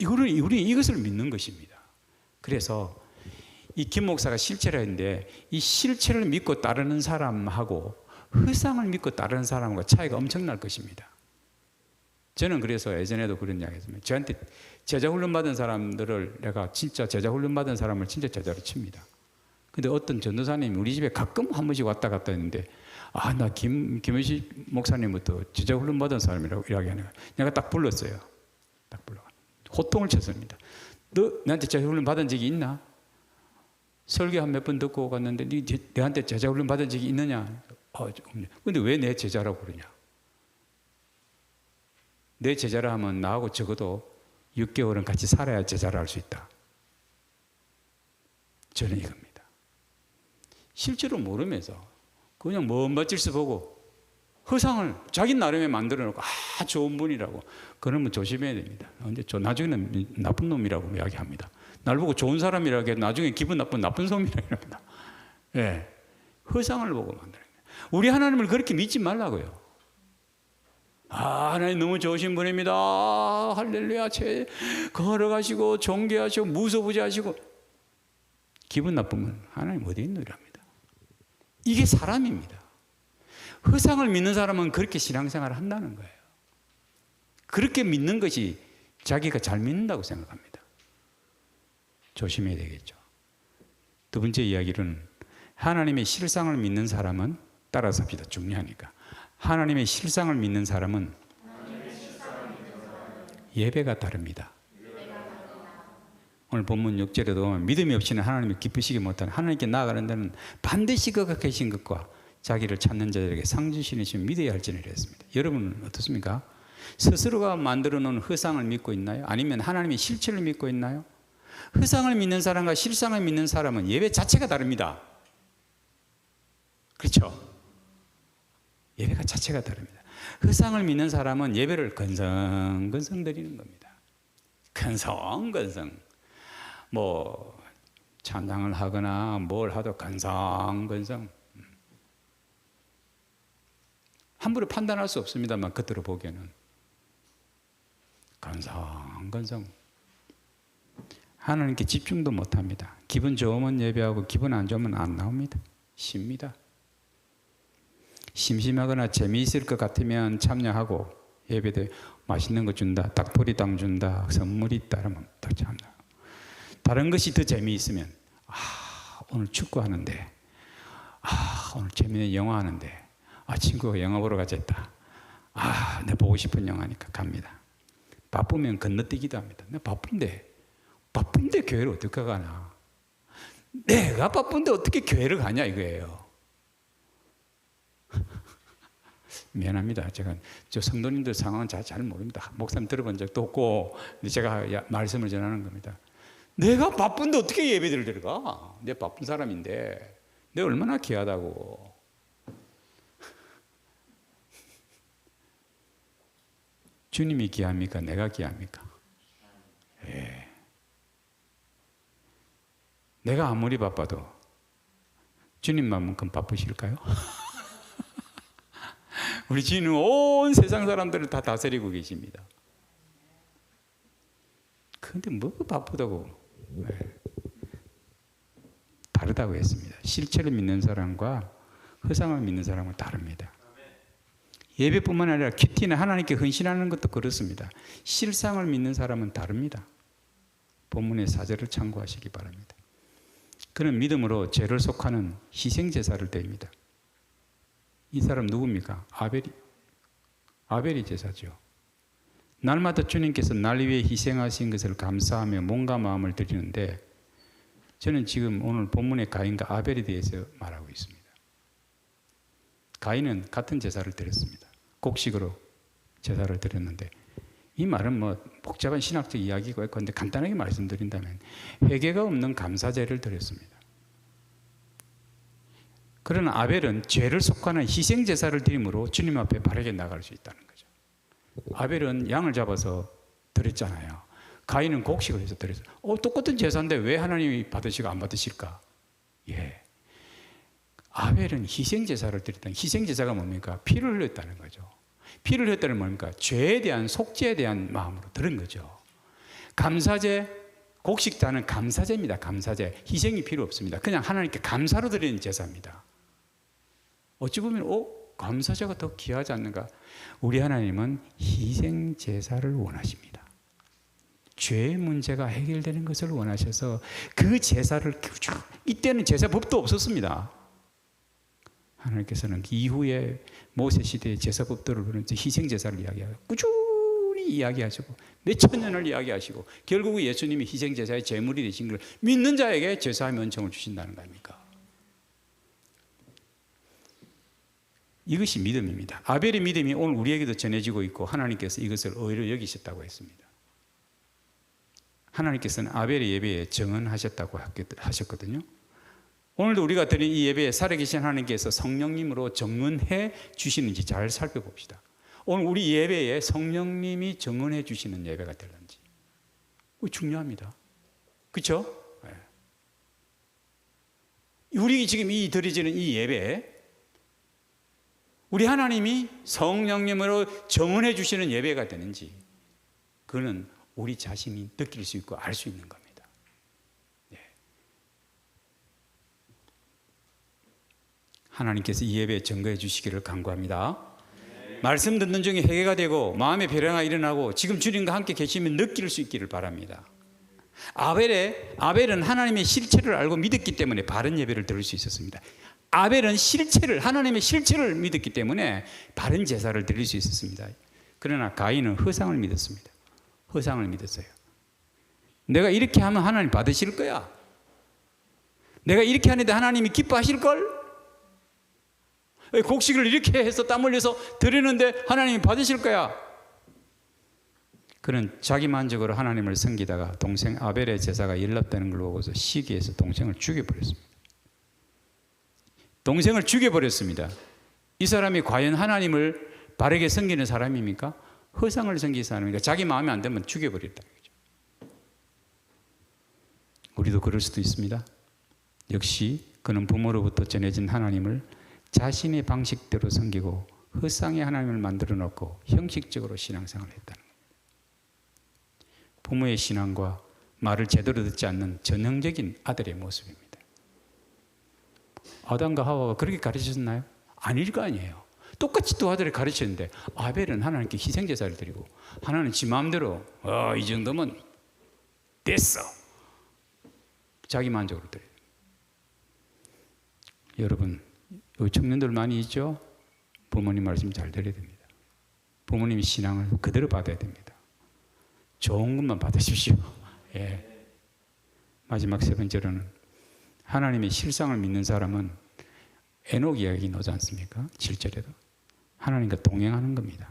우리 이것을 믿는 것입니다. 그래서 이 김 목사가 실체라 했는데 이 실체를 믿고 따르는 사람하고 허상을 믿고 따르는 사람과 차이가 엄청날 것입니다. 저는 그래서 예전에도 그런 이야기 했습니다. 저한테 제자 훈련 받은 사람들을 내가 진짜 제자 훈련 받은 사람을 진짜 제자로 칩니다. 근데 어떤 전도사님이 우리 집에 가끔 한 번씩 왔다 갔다 했는데 나 김현식 목사님부터 제자 훈련 받은 사람이라고 이야기하는 거예요. 내가 딱 불렀어요. 딱 불러. 호통을 쳤습니다. 너 나한테 제자 훈련 받은 적이 있나? 설교 한 몇 번 듣고 갔는데 너한테 제자 훈련 받은 적이 있느냐? 근데 왜 내 제자라고 그러냐? 내 제자라 하면 나하고 적어도 6개월은 같이 살아야 제자라 할 수 있다. 저는 이겁니다. 실제로 모르면서 그냥 먼 밭질서 보고 허상을 자기 나름에 만들어 놓고 좋은 분이라고 그러면 조심해야 됩니다. 근데 나중에는 나쁜 놈이라고 이야기합니다. 날 보고 좋은 사람이라고 해도 나중에 기분 나쁜 놈이라고 합니다. 예, 허상을 보고 만들어요. 우리 하나님을 그렇게 믿지 말라고요. 하나님 너무 좋으신 분입니다. 할렐루야. 걸어가시고 존귀하시고 무소부지하시고 기분 나쁘면 하나님 어디 있노랍니다. 이게 사람입니다. 허상을 믿는 사람은 그렇게 신앙생활을 한다는 거예요. 그렇게 믿는 것이 자기가 잘 믿는다고 생각합니다. 조심해야 되겠죠. 두 번째 이야기는 하나님의 실상을 믿는 사람은 따라서 합시다. 중요하니까. 하나님의 실상을 믿는 사람은 예배가 다릅니다. 오늘 본문 6절에도 보면 믿음이 없이는 하나님을 기쁘시게 못하는, 하나님께 나아가는 데는 반드시 그가 계신 것과 자기를 찾는 자들에게 상 주시는 신 믿어야 할지니라 했습니다. 여러분은 어떻습니까? 스스로가 만들어 놓은 허상을 믿고 있나요? 아니면 하나님의 실체를 믿고 있나요? 허상을 믿는 사람과 실상을 믿는 사람은 예배 자체가 다릅니다. 그렇죠? 예배가 자체가 다릅니다. 허상을 믿는 사람은 예배를 건성건성 드리는 겁니다. 건성건성. 뭐 찬양을 하거나 뭘 하도 건성건성. 함부로 판단할 수 없습니다만 겉으로 보기에는 건성건성. 하나님께 집중도 못합니다. 기분 좋으면 예배하고 기분 안 좋으면 안 나옵니다. 쉽니다. 심심하거나 재미있을 것 같으면 참여하고 예배도 맛있는 거 준다, 닭도리탕 준다, 선물이 있다 그러면 딱 참여. 다른 것이 더 재미있으면 오늘 축구하는데, 오늘 재미있는 영화 하는데, 친구가 영화 보러 가자 했다. 내가 보고 싶은 영화니까 갑니다. 바쁘면 건너뛰기도 합니다. 내가 바쁜데 교회를 어떻게 가나? 내가 바쁜데 어떻게 교회를 가냐 이거예요. 미안합니다. 제가 저 성도님들 상황은 잘 모릅니다. 목사님 들어본 적도 없고 제가 말씀을 전하는 겁니다. 내가 바쁜데 어떻게 예배를 들어가? 내가 바쁜 사람인데 내가 얼마나 귀하다고. 주님이 귀합니까? 내가 귀합니까? 예. 내가 아무리 바빠도 주님만큼 바쁘실까요? 우리 주님은 온 세상 사람들을 다 다스리고 계십니다. 그런데 뭐 바쁘다고. 다르다고 했습니다. 실체를 믿는 사람과 허상을 믿는 사람은 다릅니다. 예배뿐만 아니라 큐티나 하나님께 헌신하는 것도 그렇습니다. 실상을 믿는 사람은 다릅니다. 본문의 4절을 참고하시기 바랍니다. 그는 믿음으로 죄를 속하는 희생제사를 드립니다. 이 사람 누굽니까? 아벨이 제사죠. 날마다 주님께서 날 위해 희생하신 것을 감사하며 몸과 마음을 드리는데, 저는 지금 오늘 본문의 가인과 아벨에 대해서 말하고 있습니다. 가인은 같은 제사를 드렸습니다. 곡식으로 제사를 드렸는데, 이 말은 뭐 복잡한 신학적 이야기가 있고, 근데 간단하게 말씀드린다면 회개가 없는 감사제를 드렸습니다. 그러나 아벨은 죄를 속하는 희생제사를 드림으로 주님 앞에 바르게 나갈 수 있다는 거죠. 아벨은 양을 잡아서 드렸잖아요. 가인은 곡식을 해서 드렸어요. 똑같은 제사인데 왜 하나님이 받으시고 안 받으실까? 예. 아벨은 희생제사를 드렸다는, 희생제사가 뭡니까? 피를 흘렸다는 거죠. 피를 흘렸다는 뭡니까? 죄에 대한 속죄에 대한 마음으로 들은 거죠. 감사제, 곡식자는 감사제입니다. 감사제. 희생이 필요 없습니다. 그냥 하나님께 감사로 드리는 제사입니다. 어찌 보면 감사제가 더 귀하지 않는가? 우리 하나님은 희생제사를 원하십니다. 죄의 문제가 해결되는 것을 원하셔서 그 제사를 이때는 제사법도 없었습니다. 하나님께서는 이후에 모세 시대의 제사법들을 보면서 희생제사를 이야기하고 꾸준히 이야기하시고 몇천 년을 이야기하시고 결국 예수님이 희생제사의 제물이 되신 걸 믿는 자에게 제사의 은총을 주신다는 거 아닙니까? 이것이 믿음입니다. 아벨의 믿음이 오늘 우리에게도 전해지고 있고 하나님께서 이것을 의로 여기셨다고 했습니다. 하나님께서는 아벨의 예배에 정언하셨다고 하셨거든요. 오늘도 우리가 드린 이 예배에 살아계신 하나님께서 성령님으로 정언해 주시는지 잘 살펴봅시다. 오늘 우리 예배에 성령님이 정언해 주시는 예배가 될는지 중요합니다. 그렇죠? 우리 지금 이 드려지는 이 예배에 우리 하나님이 성령님으로 정언해 주시는 예배가 되는지, 그거는 우리 자신이 느낄 수 있고 알 수 있는 겁니다. 네. 하나님께서 이 예배에 증거해 주시기를 간구합니다. 말씀 듣는 중에 회개가 되고 마음의 변화가 일어나고 지금 주님과 함께 계시면 느낄 수 있기를 바랍니다. 아벨은 하나님의 실체를 알고 믿었기 때문에 바른 예배를 드릴 수 있었습니다. 아벨은 실체를, 하나님의 실체를 믿었기 때문에 바른 제사를 드릴 수 있었습니다. 그러나 가인은 허상을 믿었습니다. 허상을 믿었어요. 내가 이렇게 하면 하나님 받으실 거야. 내가 이렇게 하는데 하나님이 기뻐하실 걸? 곡식을 이렇게 해서 땀 흘려서 드리는데 하나님이 받으실 거야. 그는 자기 만족으로 하나님을 섬기다가 동생 아벨의 제사가 연락되는 걸 보고서 시기해서 동생을 죽여버렸습니다. 동생을 죽여버렸습니다. 이 사람이 과연 하나님을 바르게 섬기는 사람입니까? 허상을 섬기는 사람입니까? 자기 마음에 안 들면 죽여버렸다. 우리도 그럴 수도 있습니다. 역시 그는 부모로부터 전해진 하나님을 자신의 방식대로 섬기고 허상의 하나님을 만들어 놓고 형식적으로 신앙생활을 했다는 겁니다. 부모의 신앙과 말을 제대로 듣지 않는 전형적인 아들의 모습입니다. 아담과 하와가 그렇게 가르쳤나요? 아닐 거 아니에요. 똑같이 두 아들을 가르쳤는데 아벨은 하나님께 희생제사를 드리고 하나는 지 마음대로 이 정도면 됐어. 자기 만족으로 드려요. 여러분, 여기 청년들 많이 있죠? 부모님 말씀 잘 들어야 됩니다. 부모님의 신앙을 그대로 받아야 됩니다. 좋은 것만 받으십시오. 예. 마지막 세 번째로는 하나님의 실상을 믿는 사람은 에녹 이야기 나오지 않습니까? 7절에도 하나님과 동행하는 겁니다.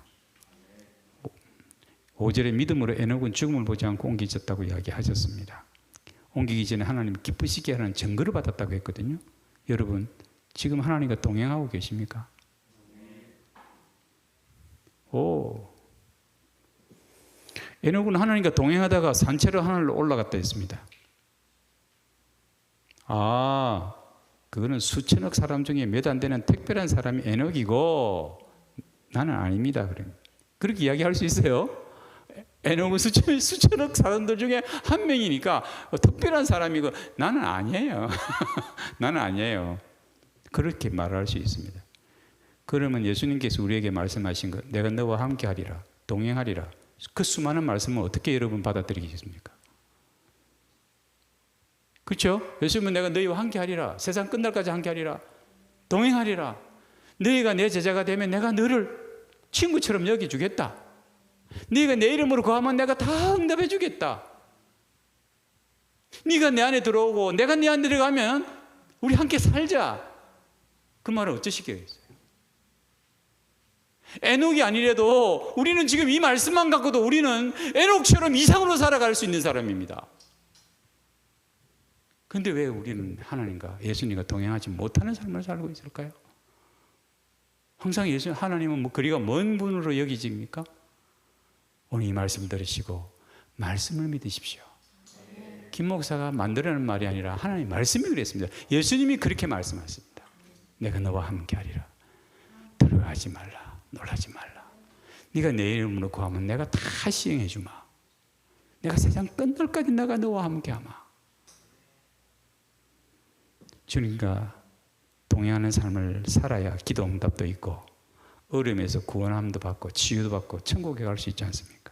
5절에 믿음으로 에녹은 죽음을 보지 않고 옮겨졌다고 이야기하셨습니다. 옮기기 전에 하나님 기쁘시게 하는 증거를 받았다고 했거든요. 여러분, 지금 하나님과 동행하고 계십니까? 에녹은 하나님과 동행하다가 산채로 하늘로 올라갔다 했습니다. 그거는 수천억 사람 중에 몇 안 되는 특별한 사람이 에녹이고 나는 아닙니다. 그렇게 이야기할 수 있어요? 에녹은 수천억 사람들 중에 한 명이니까 특별한 사람이고 나는 아니에요. 나는 아니에요. 그렇게 말할 수 있습니다. 그러면 예수님께서 우리에게 말씀하신 것, 내가 너와 함께 하리라, 동행하리라, 그 수많은 말씀을 어떻게 여러분 받아들이겠습니까? 그렇죠? 예수님은 내가 너희와 함께 하리라, 세상 끝날까지 함께 하리라, 동행하리라, 너희가 내 제자가 되면 내가 너를 친구처럼 여겨주겠다, 네가 내 이름으로 구하면 내가 다 응답해 주겠다, 네가 내 안에 들어오고 내가 네 안에 들어가면 우리 함께 살자. 그 말을 어쩌시겠어요? 에녹이 아니래도 우리는 지금 이 말씀만 갖고도 우리는 에녹처럼 이상으로 살아갈 수 있는 사람입니다. 그런데 왜 우리는 하나님과 예수님과 동행하지 못하는 삶을 살고 있을까요? 항상 하나님은 그리가 먼 분으로 여기집니까? 오늘 이 말씀 들으시고 말씀을 믿으십시오. 김 목사가 만들어낸 말이 아니라 하나님 말씀이 그랬습니다. 예수님이 그렇게 말씀하십니다. 내가 너와 함께 하리라. 두려워하지 말라. 놀라지 말라. 네가 내 이름으로 구하면 내가 다 시행해 주마. 내가 세상 끝날까지 내가 너와 함께 하마. 주님과 동행하는 삶을 살아야 기도 응답도 있고 어려움에서 구원함도 받고 치유도 받고 천국에 갈 수 있지 않습니까?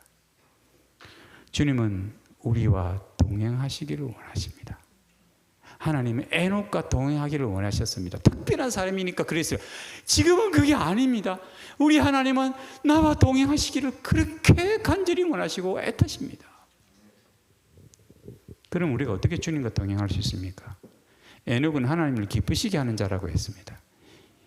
주님은 우리와 동행하시기를 원하십니다. 하나님은 에녹과 동행하기를 원하셨습니다. 특별한 사람이니까 그랬어요. 지금은 그게 아닙니다. 우리 하나님은 나와 동행하시기를 그렇게 간절히 원하시고 애타십니다. 그럼 우리가 어떻게 주님과 동행할 수 있습니까? 에녹은 하나님을 기쁘시게 하는 자라고 했습니다.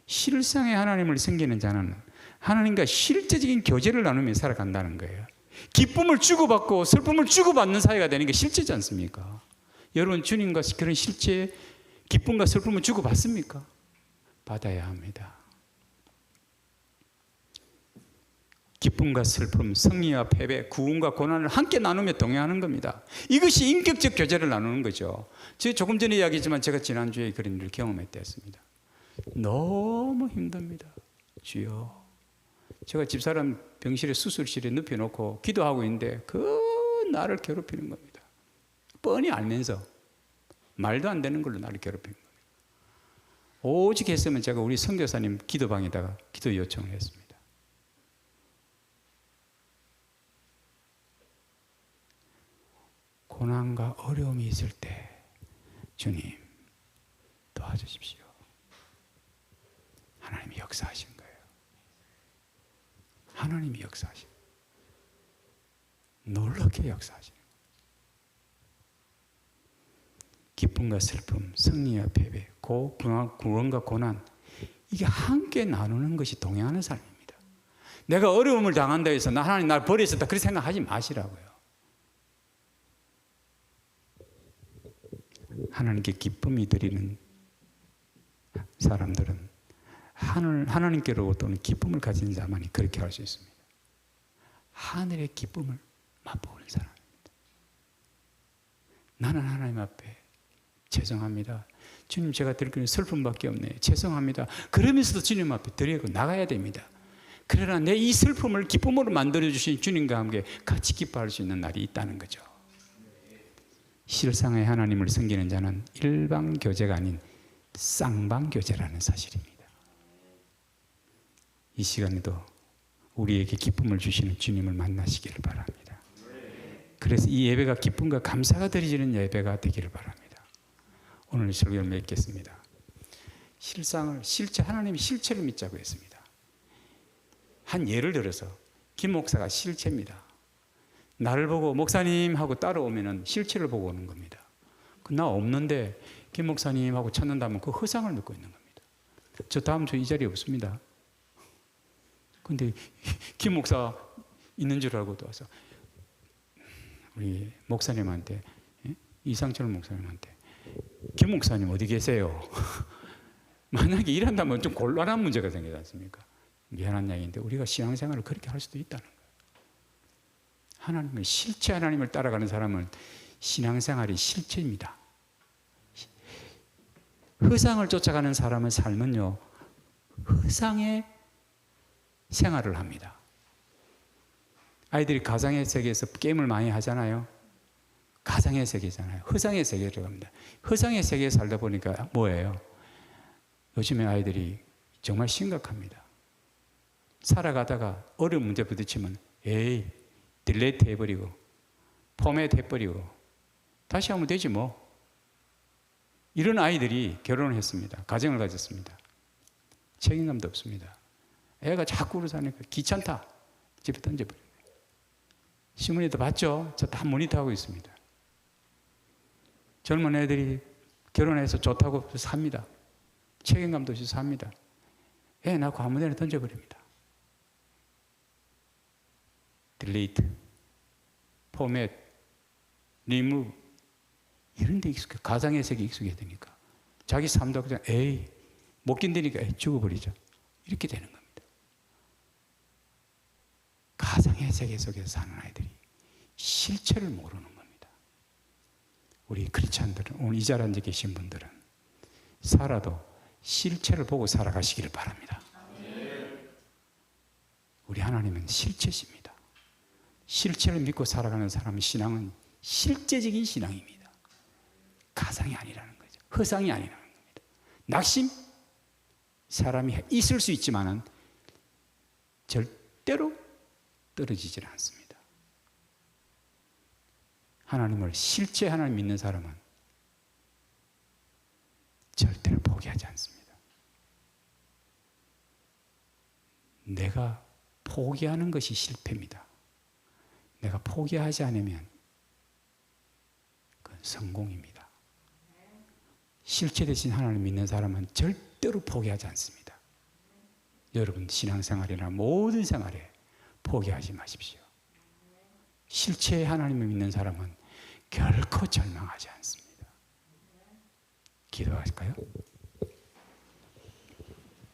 실상의 하나님을 섬기는 자는 하나님과 실제적인 교제를 나누며 살아간다는 거예요. 기쁨을 주고받고 슬픔을 주고받는 사이가 되는 게 실제지 않습니까? 여러분, 주님과 그런 실제 기쁨과 슬픔을 주고받습니까? 받아야 합니다. 기쁨과 슬픔, 승리와 패배, 구원과 고난을 함께 나누며 동행하는 겁니다. 이것이 인격적 교제를 나누는 거죠. 제가 조금 전에 이야기했지만 제가 지난주에 그런 일을 경험했습니다. 너무 힘듭니다. 주여, 제가 집사람 병실에 수술실에 눕혀놓고 기도하고 있는데 그 나를 괴롭히는 겁니다. 뻔히 알면서 말도 안 되는 걸로 나를 괴롭히는 겁니다. 오직 했으면 제가 우리 선교사님 기도방에다가 기도 요청을 했습니다. 고난과 어려움이 있을 때 주님 도와주십시오. 역사하신 거예요. 하나님이 역사하신 거예요. 놀랍게 역사하시는 거예요. 기쁨과 슬픔, 승리와 패배, 구원과 고난, 이게 함께 나누는 것이 동행하는 삶입니다. 내가 어려움을 당한다 해서 하나님 날 버리셨다 그렇게 생각하지 마시라고요. 하나님께 기쁨이 드리는 사람들은 하나님께로부터 오는 기쁨을 가진 자만이 그렇게 할 수 있습니다. 하늘의 기쁨을 맛보는 사람입니다. 나는 하나님 앞에 죄송합니다. 주님, 제가 드릴 건 슬픔밖에 없네. 죄송합니다. 그러면서도 주님 앞에 드리고 나가야 됩니다. 그러나 내 이 슬픔을 기쁨으로 만들어주신 주님과 함께 같이 기뻐할 수 있는 날이 있다는 거죠. 실상의 하나님을 섬기는 자는 일방교제가 아닌 쌍방교제라는 사실입니다. 이 시간에도 우리에게 기쁨을 주시는 주님을 만나시기를 바랍니다. 그래서 이 예배가 기쁨과 감사가 드려지는 예배가 되기를 바랍니다. 오늘 설교를 맺겠습니다. 실체 하나님이 실체를 믿자고 했습니다. 한 예를 들어서 김 목사가 실체입니다. 나를 보고 목사님 하고 따라오면은 실체를 보고 오는 겁니다. 나 없는데 김 목사님 하고 찾는다면 그 허상을 믿고 있는 겁니다. 저 다음 주 이 자리에 없습니다. 근데 김 목사 있는 줄 알고 또 와서 우리 목사님한테, 이상철 목사님한테, 김 목사님 어디 계세요? 만약에 일한다면 좀 곤란한 문제가 생기지 않습니까? 미안한 이야기인데 우리가 신앙생활을 그렇게 할 수도 있다는 거예요. 하나님의 실체, 하나님을 따라가는 사람은 신앙생활이 실체입니다. 허상을 쫓아가는 사람의 삶은요, 허상의 생활을 합니다. 아이들이 가상의 세계에서 게임을 많이 하잖아요. 가상의 세계잖아요. 허상의 세계로 갑니다. 허상의 세계에 살다 보니까 뭐예요? 요즘에 아이들이 정말 심각합니다. 살아가다가 어려운 문제 부딪히면 에이, 딜레이트 해버리고 포맷 해버리고 다시 하면 되지 뭐. 이런 아이들이 결혼을 했습니다. 가정을 가졌습니다. 책임감도 없습니다. 애가 자꾸 울어서니까 귀찮다. 집에 던져버려요. 신문에도 봤죠? 저 다 모니터하고 있습니다. 젊은 애들이 결혼해서 좋다고 삽니다. 책임감도 없이 삽니다. 애 낳고 아무 데나 던져버립니다. 딜레이트, 포맷, 리무브 이런 데 익숙해. 가상의 세계에 익숙해야 되니까. 자기 삶도 그냥 에이 못 견디니까 에이, 죽어버리죠. 이렇게 되는 겁니다. 가상의 세계 속에서 사는 아이들이 실체를 모르는 겁니다. 우리 크리스찬들은, 오늘 이 자리에 앉아 계신 분들은 살아도 실체를 보고 살아가시기를 바랍니다. 우리 하나님은 실체십니다. 실체를 믿고 살아가는 사람의 신앙은 실제적인 신앙입니다. 가상이 아니라는 거죠. 허상이 아니라는 겁니다. 낙심? 사람이 있을 수 있지만은 절대로 떨어지질 않습니다. 하나님을 실제 하나님 믿는 사람은 절대로 포기하지 않습니다. 내가 포기하는 것이 실패입니다. 내가 포기하지 않으면 그건 성공입니다. 실체 대신 하나님 믿는 사람은 절대로 포기하지 않습니다. 여러분 신앙생활이나 모든 생활에 포기하지 마십시오. 실체의 하나님을 믿는 사람은 결코 절망하지 않습니다. 기도할까요?